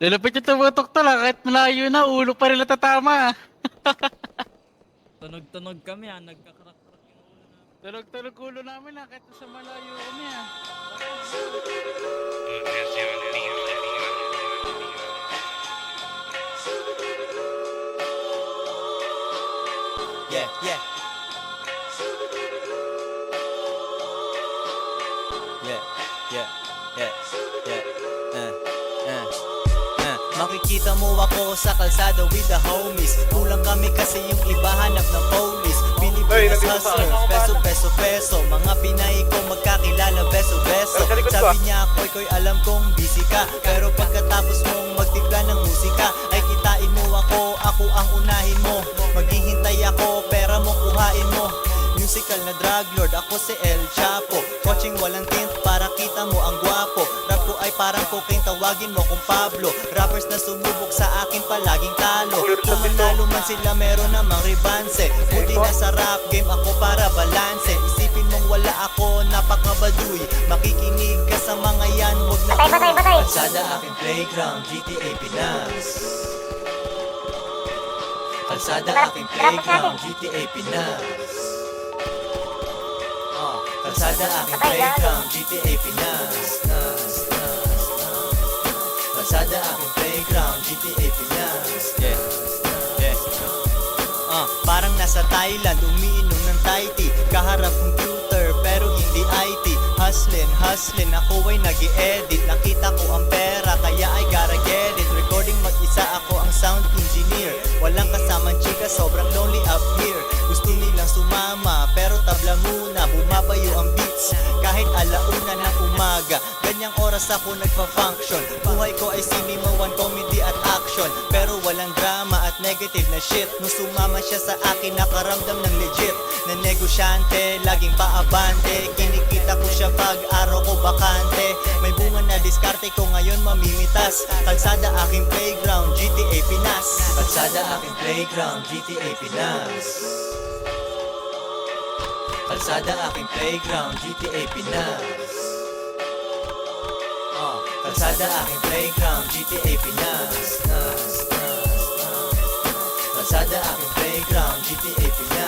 Lalapit yung tumutok to lang, kahit malayo na, ulo pa rin natatama. Tunog-tunog kami nagkakarak-karak yung ulo namin. Tulog-tulog ulo namin kahit sa malayo kami Yeah, yeah. Yeah, yeah, yeah, yeah. Makikita mo ako sa kalsada with the homies. Kulang kami kasi yung iba hanap ng police. Pilipinas hustler, peso, peso, peso. Mga Pinay ko magkakilala, beso, beso. Sabi niya koy, alam kong busy ka. Pero pagkatapos mong magtimpla ng musika, ay kitain mo ako ang unahin mo. Maghihintay ako, pera mo kuhain mo. Musical na drug lord, ako si El Chapo. Coaching walang tint para kita mo ang gwapo. Rap ko ay parang cocaine, tawagin mo kung Pablo. Rappers na sumubok sa akin palaging talo. Kung manalo man sila meron namang ribanse. Buti na sa rap game ako para balanse. Isipin mong wala ako, napakabaduy. Makikinig ka sa mga yan, wag na Kalsada aking playground, GTA Pinas. Kalsada aking playground, GTA Pinas. Kalsada aking playground, GTA Pinas. Kalsada aking playground, GTA Pinas. Yeah, yeah. Parang nasa Thailand, umiinom ng Thai tea. Kaharap computer pero hindi IT. Hustlin, ako ay nag-i-edit. Nakita ko ang pera kaya I gotta get it. Recording mag-isa, ako ang sound engineer. Walang kasamang chika, sobrang lonely up here. Gusto nilang sumama pero tabla muna. Bumabayo ang beats kahit alauna ng umaga. Ganyang oras ako nagpa-function. Buhay ko ay sinimawan, comedy at action. Pero walang drama at negative na shit. Nung sumama siya sa akin, nakaramdam ng legit. Na negosyante, laging paabante. Kinikita ko siya pag araw ko bakante. May bunga na diskarte ko ngayon mamimitas. Kalsada aking playground, GTA Pinas. Kalsada aking playground, GTA Pinas. Kalsada aking playground, GTA Pinas. Kalsada aking playground, GTA Pinas. Kalsada aking playground, GTA Pinas.